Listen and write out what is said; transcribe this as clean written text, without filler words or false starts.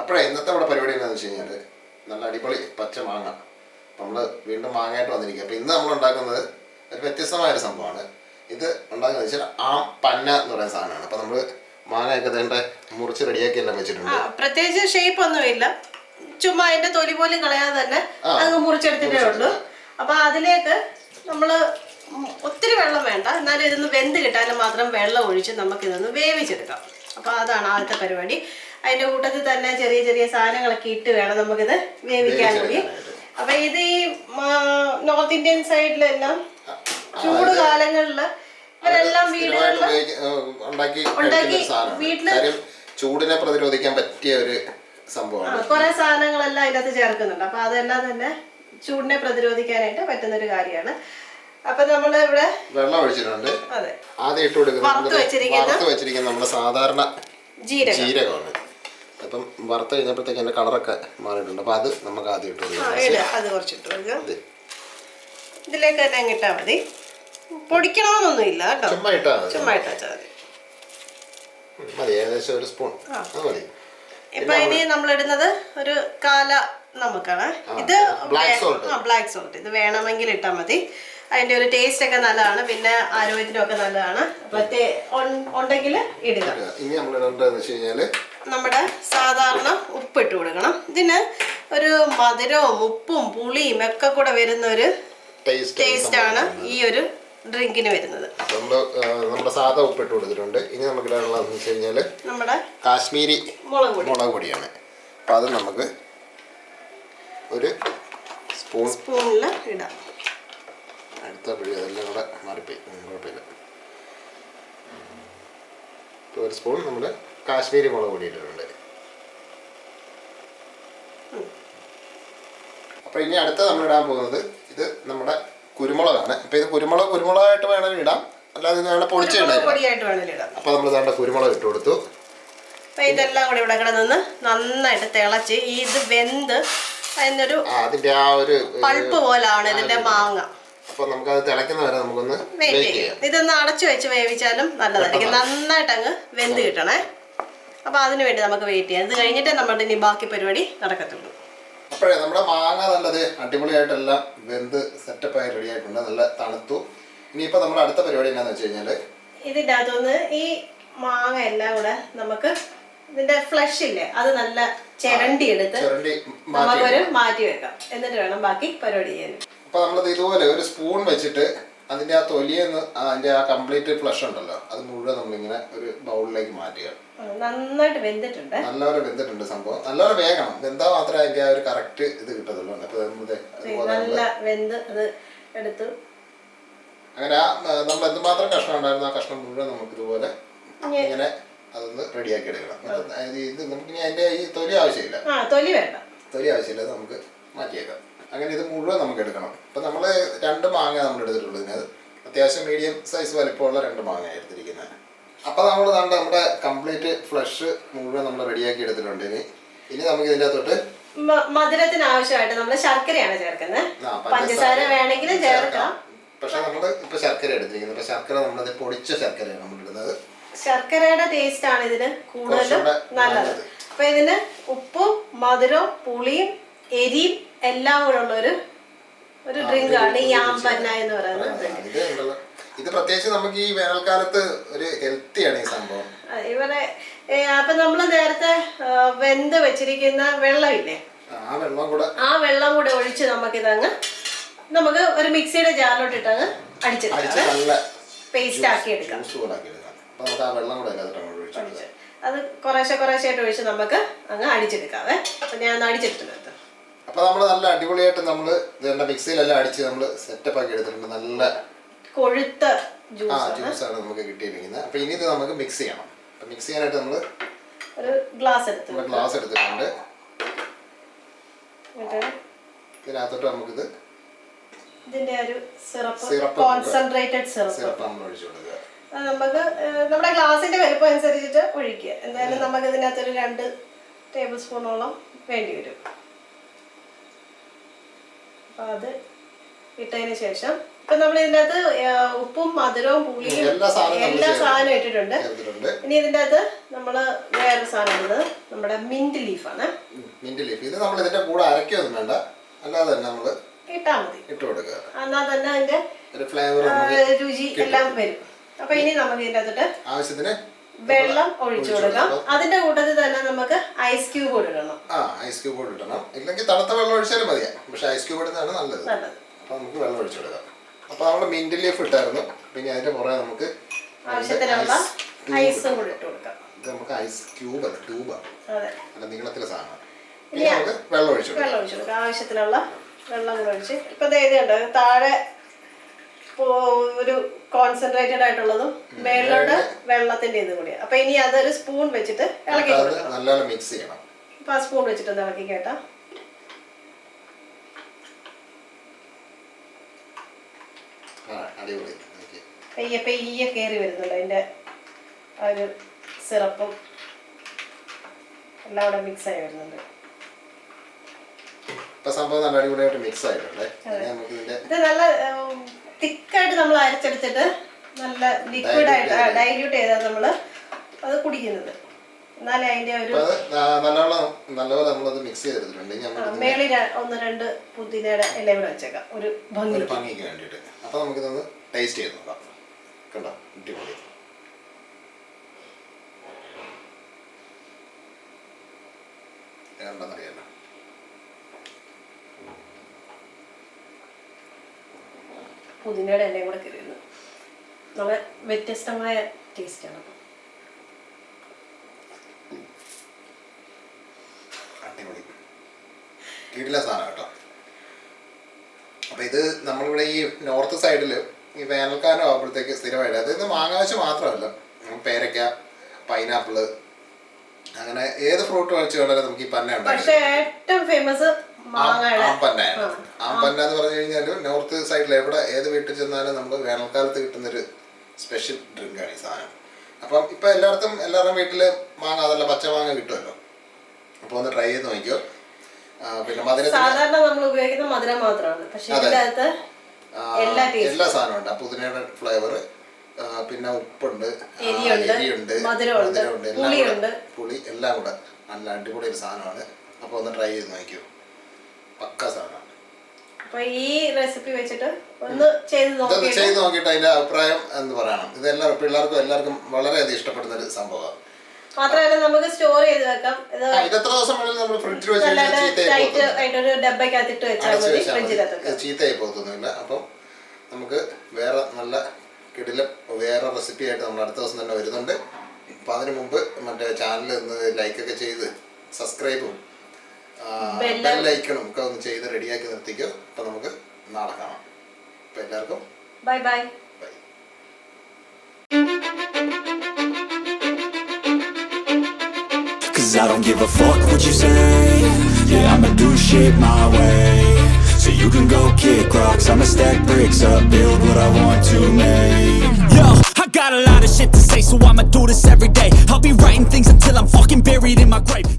അപ്പോഴേ ഇന്നത്തെ ഇവിടെ പരിപാടി എന്താണെന്ന് വെച്ച് കഴിഞ്ഞാൽ നല്ല അടിപൊളി പച്ച മാങ്ങ. നമ്മൾ വീണ്ടും മാങ്ങയായിട്ട് വന്നിരിക്കുക. അപ്പോൾ ഇന്ന് നമ്മൾ ഉണ്ടാക്കുന്നത് ഒരു വ്യത്യസ്തമായൊരു സംഭവമാണ്. ഇത് ഉണ്ടാക്കുന്നത് വെച്ചാൽ ആം പന്ന എന്ന് പറയുന്ന സാധനമാണ്. അപ്പോൾ നമ്മൾ മാങ്ങയൊക്കെ തേണ്ട മുറിച്ച് റെഡിയാക്കി എല്ലാം വെച്ചിട്ടുണ്ട്. പ്രത്യേകിച്ച് ഷേപ്പ് ഒന്നുമില്ല, ചുമ്മാ അതിന്റെ തൊലി പോലും കളയാതെ തന്നെ അങ്ങ് മുറിച്ചെടുത്തിട്ടേ ഉള്ളൂ. അപ്പൊ അതിലേക്ക് നമ്മൾ ഒത്തിരി വെള്ളം വേണ്ട, എന്നാലും ഇതൊന്ന് വെന്ത് കിട്ടാനും മാത്രം വെള്ളം ഒഴിച്ച് നമുക്കിതൊന്ന് വേവിച്ചെടുക്കാം. അപ്പൊ അതാണ് ആദ്യത്തെ പരിപാടി. അതിന്റെ കൂട്ടത്തിൽ തന്നെ ചെറിയ ചെറിയ സാധനങ്ങളൊക്കെ ഇട്ട് വേണം നമുക്കിത് വേവിക്കാൻ കൂടി. അപ്പൊ ഇത് ഈ നോർത്ത് ഇന്ത്യൻ സൈഡിലെല്ലാം ചൂട് കാലങ്ങളില് ഇവരെല്ലാം വീടുകളിൽ ഉണ്ടാക്കി വീട്ടില് ചൂടിനെ പ്രതിരോധിക്കാൻ പറ്റിയ ഒരു സംഭവമാണ്. കുറെ സാധനങ്ങളെല്ലാം അതിനകത്ത് ചേർക്കുന്നുണ്ട്. അപ്പൊ അതെല്ലാം തന്നെ ചൂടിനെ പ്രതിരോധിക്കാനായിട്ട് പറ്റുന്ന ഒരു കാര്യമാണ്. അപ്പൊ നമ്മള് ഇവിടെ വെള്ളം ഒഴിച്ചിട്ടുണ്ട്. അതെ, ആദ്യം ഇട്ട് കൊടുക്കുന്നത് വറുത്ത് വെച്ചിരിക്കുന്ന നമ്മുടെ സാധാരണ ജീരകമാണ്. അപ്പം വറുത്ത് കഴിഞ്ഞപ്പോഴത്തേക്ക് അതിന്റെ കളറൊക്കെ മാറിയിട്ടുണ്ട്. അപ്പൊ അത് നമുക്ക് ആദ്യം ഇട്ട് കൊടുക്കാം. അത് കുറച്ചിട്ട് കൊടുക്കാം. ഇതിലേക്ക് തന്നെ ഇട്ടാൽ മതി, പൊടിക്കണമെന്നൊന്നുമില്ല കേട്ടോ. ചുമ്മാ ഇട്ടാൽ മതി, ഏകദേശം ഒരു സ്പൂൺ മതി. ഇപ്പൊ ഇനി നമ്മൾ ഇടുന്നത് ഒരു കാല നമുക്കാണ്. ഇത് ബ്ലാക്ക് സോൾട്ട്. ഇത് വേണമെങ്കിൽ ഇട്ടാൽ മതി, അതിന്റെ ഒരു ടേസ്റ്റ് ഒക്കെ നല്ലതാണ്, പിന്നെ ആരോഗ്യത്തിനും ഒക്കെ നല്ലതാണ്. ഉണ്ടെങ്കിൽ ഇടുക. ഇനി നമ്മൾ ഇടേണ്ടതെന്ന് വെച്ച് കഴിഞ്ഞാല് നമ്മുടെ സാധാരണ ഉപ്പ് ഇട്ട് കൊടുക്കണം. ഇതിന് ഒരു മധുരവും ഉപ്പും പുളിയും ഒക്കെ കൂടെ വരുന്ന ഒരു ടേസ്റ്റ് ആണ് ഈ ഒരു ഡ്രിങ്കിന് വരുന്നത്. നമ്മുടെ സാധാ ഉപ്പ് ഇട്ട് കൊടുത്തിട്ടുണ്ട്. ഇനി നമുക്ക് ഇടാനുള്ളതെന്ന് വെച്ച് കഴിഞ്ഞാല് നമ്മുടെ കാശ്മീരി മുളക് പൊടിയാണ്. അപ്പൊ അത് നമുക്ക് ഒരു സ്പൂണിൽ ഇടാം. അടുത്ത പിടി അതെല്ലാം കൂടെ മാറിപ്പോയി, കുഴപ്പമില്ല. ഒരു സ്പൂൺ നമ്മുടെ കാശ്മീരി മുളക് പൊടി ഇട്ടിട്ടുണ്ട്. അപ്പൊ ഇനി അടുത്ത നമ്മൾ ഇടാൻ പോകുന്നത് ഇത് നമ്മുടെ കുരുമുളകാണ്. അപ്പൊ ഇത് കുരുമുളകായിട്ട് വേണമെങ്കിൽ ഇടാം, അല്ലാതെ വേണം പൊടിച്ചിടാം. അപ്പൊ നമ്മൾ ഇതാണ്ട് കുരുമുളക് ഇട്ട് കൊടുത്തു. അപ്പൊ ഇതെല്ലാം കൂടെ ഇവിടെ കിടന്ന് നന്നായിട്ട് തിളച്ച് ഇത് വെന്ത് അതിനൊരു അതിന്റെ ആ ഒരു പൾപ്പ് പോലാണ് ഇതിന്റെ മാങ്ങ. അപ്പൊ നമുക്കത് തിളയ്ക്കുന്ന വരെ നമുക്കൊന്ന് വെയിറ്റ് ചെയ്യാം. ഇതൊന്ന് അടച്ചു വെച്ച് വേവിച്ചാലും നല്ലതായിരിക്കും, നന്നായിട്ട് അങ്ങ് വെന്ത് കിട്ടണേ. അപ്പൊ അതിനു വേണ്ടി നമുക്ക് വെയിറ്റ് ചെയ്യാം. ഇത് കഴിഞ്ഞിട്ട് നമ്മുടെ ഇനി ബാക്കി പരിപാടി നടക്കത്തുള്ളൂ. അപ്പോഴേ നമ്മുടെ മാങ്ങ നല്ലത് അടിപൊളിയായിട്ടെല്ലാം വെന്ത് സെറ്റപ്പായി റെഡി ആയിട്ടുണ്ട്, നല്ല തണുത്തു. ഇനിയിപ്പോ നമ്മുടെ അടുത്ത പരിപാടി എന്താണെന്ന് വെച്ച് കഴിഞ്ഞാല് ഇതിൻ്റെ അകത്തുനിന്ന് ഈ മാങ്ങ എല്ലാം കൂടെ നമുക്ക് ഇതിന്റെ ഫ്ലഷ് ഇല്ലേ അത് നല്ല ചിരണ്ടി എടുത്ത് നമുക്കൊരു മാറ്റി വെക്കാം. എന്നിട്ട് വേണം ബാക്കി പരിപാടി ചെയ്യാൻ. അപ്പൊ നമ്മളത് ഇതുപോലെ ഒരു സ്പൂൺ വെച്ചിട്ട് അതിന്റെ ആ തൊലിയെന്ന് അതിന്റെ ആ കംപ്ലീറ്റ് ഫ്ലഷ് ഉണ്ടല്ലോ അത് മുഴുവൻ നമ്മളിങ്ങനെ ഒരു ബൗളിലേക്ക് മാറ്റുക. നന്നായിട്ട് വെന്തിട്ടുണ്ട്, നല്ലപോലെ വെന്തിട്ടുണ്ട് സംഭവം. നല്ലപോലെ വേഗണം, വെന്താ മാത്രമേ അതിന്റെ ആ ഒരു കറക്റ്റ് ഇത് കിട്ടത്തുള്ളൂ. നല്ല വെന്ത് അത് എടുത്തു. അങ്ങനെ നമ്മൾ എന്തുമാത്രം കഷ്ണം ഉണ്ടായിരുന്നു ആ കഷ്ണം മുഴുവൻ നമുക്ക് ഇതുപോലെ ഇങ്ങനെ അതൊന്ന് റെഡിയാക്കി എടുക്കണം. ഇത് നമുക്ക് ഇനി അതിന്റെ ഈ തൊലി ആവശ്യമില്ല, തൊലി ആവശ്യമില്ല, നമുക്ക് മാറ്റിയേക്കാം. അങ്ങനെ ഇത് മുഴുവൻ നമുക്ക് എടുക്കണം. ഇപ്പൊ നമ്മള് 2 മാങ്ങ നമ്മൾ എടുത്തിട്ടുള്ളൂ. ഇതിനകത്ത് അത്യാവശ്യം മീഡിയം സൈസ് വലിപ്പമുള്ള 2 മാങ്ങ എടുത്തിരിക്കുന്നത്. അപ്പൊ നമ്മൾ നമ്മുടെ കംപ്ലീറ്റ് ഫ്ലഷ് മുഴുവൻ നമ്മൾ റെഡിയാക്കി എടുത്തിട്ടുണ്ട്. ഇനി നമുക്ക് ഇതിന്റെ തൊട്ട് മധുരത്തിന് ആവശ്യമായിട്ട് നമ്മൾ ശർക്കരയാണ് ചേർക്കുന്നത്. പഞ്ചസാര വേണമെങ്കിലും ചേർക്കാം, പക്ഷെ നമ്മള് ഇപ്പൊ ശർക്കര എടുത്തിരിക്കുന്നത്. അപ്പൊ ശർക്കര നമ്മളത് പൊടിച്ച ശർക്കരയാണ് നമ്മൾ ഇടുന്നത്. ശർക്കരയുടെ ടേസ്റ്റ് ആണ് ഇതിന് കൂടുതലും നല്ലത്. അപ്പൊ ഇതിന് ഉപ്പും മധുരവും പുളിയും എരിയും എല്ലാം കൂടെ ഉള്ള ഒരു ഡ്രിങ്ക് ആണ് ഈ ആം പന്ന എന്ന് പറയുന്നത്. ഇത് പ്രത്യേകിച്ച് നമുക്ക് ഈ വേനൽക്കാലത്ത് ഒരു ഹെൽത്തിയാണ് ഈ സംഭവം. ഇവരെ അപ്പൊ നമ്മള് നേരത്തെ വെന്ത് വെച്ചിരിക്കുന്ന വെള്ളമില്ലേ, ആ വെള്ളം കൂടെ ഒഴിച്ച് നമുക്ക് ഒരു മിക്സിയുടെ ജാറിലോട്ട് ഇട്ടങ്ങ് അടിച്ചെടുക്കാം, പേസ്റ്റ് ആക്കി എടുക്കാം. അത് കുറേശ്ശായിട്ട് ഒഴിച്ച് നമുക്ക് അങ്ങ് അടിച്ചെടുക്കാവേ. അപ്പൊ ഞാൻ അടിച്ചെടുത്തിട്ടുണ്ട്. അപ്പൊ നമ്മള് നല്ല അടിപൊളിയായിട്ട് നമ്മള് മിക്സിയിലെല്ലാം അടിച്ച് നമ്മള് സെറ്റപ്പ് ആക്കി എടുത്തിട്ടുണ്ട്. നല്ല കൊഴുത്ത ജ്യൂസാണ് നമുക്ക് കിട്ടിയിരിക്കുന്നത്. അപ്പൊ ഇനി ഇത് നമുക്ക് മിക്സ് ചെയ്യണം. മിക്സ് ചെയ്യാനായിട്ട് നമ്മള് ഒരു ഗ്ലാസ് എടുത്തിട്ടുണ്ട്. ഇതിനകത്തോട്ട് നമുക്കിത് ഇതിന്റെ ഒരു സിറപ്പ് കോൺസെൻട്രേറ്റഡ് സിറപ്പ് നമ്മൾ ഒഴിച്ചു കൊടുക്കുക. നമുക്ക് നമ്മുടെ ഗ്ലാസിന്റെ വലിപ്പം അനുസരിച്ചിട്ട് ഒഴിക്കുക. എന്തായാലും നമുക്ക് ഇതിനകത്തൊരു 2 ടേബിൾ സ്പൂണോളം വേണ്ടി വരും. അപ്പൊ അത് ഇട്ടതിന് ശേഷം ഇപ്പൊ നമ്മൾ ഇതിന്റെ അകത്ത് ഉപ്പും മധുരവും പുളിയും എല്ലാ സാധനവും ഇട്ടിട്ടുണ്ട്. ഇനി ഇതിന്റെ അകത്ത് നമ്മള് വേറൊരു സാധനം ഇടുന്നത് നമ്മുടെ മിന്റ് ലീഫാണ്. മിന്റ് ലീഫ് ഇത് നമ്മൾ ഇതിന്റെ കൂടെ അരക്കൊന്നും വേണ്ട, അല്ലാതെ തന്നെ നമ്മള് ഇട്ടാ മതി. ഇട്ട് കൊടുക്കുക. എന്നാൽ തന്നെ അതിന്റെ രുചി എല്ലാം വരും. അപ്പൊ ഇനി നമുക്ക് ഇതിന്റെ അകത്തിട്ട് ആവശ്യത്തിന് വെള്ളം ഒഴിച്ചു കൊടുക്കാം. അതിന്റെ കൂട്ടത്തിൽ തന്നെ നമുക്ക് ഐസ് ക്യൂബ് ഇടണം. ഐസ് ക്യൂബ് ഇടണം. ഇല്ലെങ്കിൽ തണുത്ത വെള്ളം ഒഴിച്ചാലും മതിയാ, പക്ഷെ ഐസ് ക്യൂബ് ഇടുന്നതാണ് നല്ലത്. അപ്പൊ നമുക്ക് വെള്ളം ഒഴിച്ചു കൊടുക്കാം. അപ്പൊ നമ്മള് മിന്റ് ലീഫ് ഇട്ടായിരുന്നു. പിന്നെ അതിന്റെ പുറകെ നമുക്ക് ആവശ്യത്തിനുള്ള ഐസും കൂടി ഇട്ട് കൊടുക്കാം. ഇത് നമുക്ക് ഐസ് ക്യൂബ് ട്യൂബാണ്, അല്ല നീളത്തിലെ സാധനം. ഇനി നമുക്ക് വെള്ളം ഒഴിച്ചു കൊടുക്കാം. ആവശ്യത്തിനുള്ള വെള്ളം കൂടെ ഒഴിച്ച് ഇപ്പൊ ഇതുണ്ട് താഴെ ഒരു കോൺസെൻട്രേറ്റഡ് ആയിട്ടുള്ളതും മേളിലോട്ട് വെള്ളത്തിന്റെ ഇത് കൂടിയാണ്. അപ്പൊ ഇനി അതൊരു സ്പൂൺ വെച്ചിട്ട് ഇളക്കി കൊടുക്കണം. നല്ലോണം മിക്സ് ചെയ്യണം. അപ്പൊ ആ സ്പൂൺ വെച്ചിട്ട് ഇളക്കി കേട്ടാ പെയ്യെ കയറി വരുന്നുണ്ട്. അതിന്റെ ആ ഒരു സിറപ്പും എല്ലാം കൂടെ മിക്സ് ആയി വരുന്നുണ്ട്. സംഭവം നല്ല അടിപൊളിയായിട്ട് മിക്സ് ആയിട്ടുണ്ട്. ഇത് നല്ല തിക്കായിട്ട് നമ്മൾ അരച്ചെടുത്തിട്ട് നല്ല ലിക്വിഡ് ആയിട്ട് ഡൈല്യൂട്ട് ചെയ്താൽ നമ്മള് അത് കുടിക്കുന്നത്. എന്നാലേ അതിന്റെ ഒരു നല്ലപോലെ നമ്മളത് മിക്സ് ചെയ്തെടുത്തിട്ടുണ്ട്. മേളിൽ 1-2 പുതിനയുടെ ഇല കൂടെ വെച്ചേക്കാം ഒരു ഭംഗിക്ക് വേണ്ടിയിട്ട്. അപ്പൊ നമുക്കിതൊന്ന് ടേസ്റ്റ് ചെയ്ത് നോക്കാം. കണ്ടോ, അടിപൊളി. ഏതാണെന്നറിയാലോ. പുതിനയുടെ എണ്ണയും കൂടെ കയറിയത് നല്ല വ്യത്യസ്തമായ ടേസ്റ്റാണ്. അടിപൊളി കീടില്ല സാധനം കേട്ടോ. അപ്പൊ ഇത് നമ്മളിവിടെ ഈ നോർത്ത് സൈഡില് ഈ വേനൽക്കാലം ആകുമ്പോഴത്തേക്ക് സ്ഥിരമായിട്ട്, അതായത് മാങ്ങാവശ്യ മാത്രമല്ല, പേരയ്ക്ക, പൈനാപ്പിള്, അങ്ങനെ ഏത് ഫ്രൂട്ട് വെച്ച് വേണമെങ്കിലും നമുക്ക് ഈ പന്ന ഉണ്ടാക്കാം. പക്ഷേ ഏറ്റവും ഫേമസ് ആംപന്നയാണ്. ആംപന്ന എന്ന് പറഞ്ഞു കഴിഞ്ഞാൽ നോർത്ത് സൈഡിൽ എവിടെ ഏത് വീട്ടിൽ ചെന്നാലും നമുക്ക് വേനൽക്കാലത്ത് കിട്ടുന്നൊരു സ്പെഷ്യൽ ഡ്രിങ്കാണ് ഈ സാധനം. അപ്പം ഇപ്പൊ എല്ലാവരുടെയും വീട്ടില് മാങ്ങ, അതല്ല പച്ചമാങ്ങ കിട്ടുമല്ലോ. അപ്പൊ ഒന്ന് ട്രൈ ചെയ്ത് നോക്കിയോ. പിന്നെ മധുരം സാധാരണ നമ്മൾ ഉപയോഗിക്കുന്ന മധുരം മാത്രമാണ്, പക്ഷേ ഇതിനകത്ത് എല്ലാ സാധനവും ഉണ്ട്. പുതിനയുടെ ഫ്ലേവർ, പിന്നെ ഉപ്പുണ്ട്, എരിയുണ്ട്, മധുരമുണ്ട്, പുളി, എല്ലാം കൂടെ നല്ല അടിപൊളി ഒരു സാധനമാണ്. അപ്പൊ ഒന്ന് ട്രൈ ചെയ്ത് നോക്കിയോ, പക്ക സാധനമാണ്. അപ്പൊ ഈ റെസിപ്പി വെച്ചിട്ട് ഒന്ന് ചെയ്ത് നോക്കിയിട്ട് അതിന്റെ അഭിപ്രായം എന്ന് പറയണം. ഇതെല്ലാം പിള്ളേർക്കും വളരെയധികം ഇഷ്ടപ്പെടുന്ന ഒരു സംഭവമാണ്. മാത്രമല്ല നമുക്ക് സ്റ്റോർ ചെയ്ത് വെക്കാം. ഇത് എത്ര ദിവസം വേണമെങ്കിലും നമ്മൾ ഫ്രിഡ്ജിൽ വെച്ച് ചീത്തയായി പോകത്തൊന്നുമില്ല. അപ്പം നമുക്ക് വേറെ നല്ല കിടിലം വേറെ റെസിപ്പി ആയിട്ട് നമ്മൾ അടുത്ത ദിവസം തന്നെ വരുന്നുണ്ട്. അപ്പം അതിനു മുമ്പ് മറ്റേ ചാനൽ ഒന്ന് ലൈക്കൊക്കെ ചെയ്ത് സബ്സ്ക്രൈബും ബെല്ലൈക്കണും ഒക്കെ ഒന്ന് ചെയ്ത് റെഡിയാക്കി നിർത്തിക്കോ. അപ്പം നമുക്ക് നാളെ കാണാം. അപ്പം എല്ലാവർക്കും bye bye. Cause I don't give a fuck what you say. Yeah, I'ma do shit my way. So you can go kick rocks, I'ma stack bricks up, build what I want to make. Yo, I got a lot of shit to say, so I'ma do this every day. I'll be writing things until I'm fucking buried in my grave.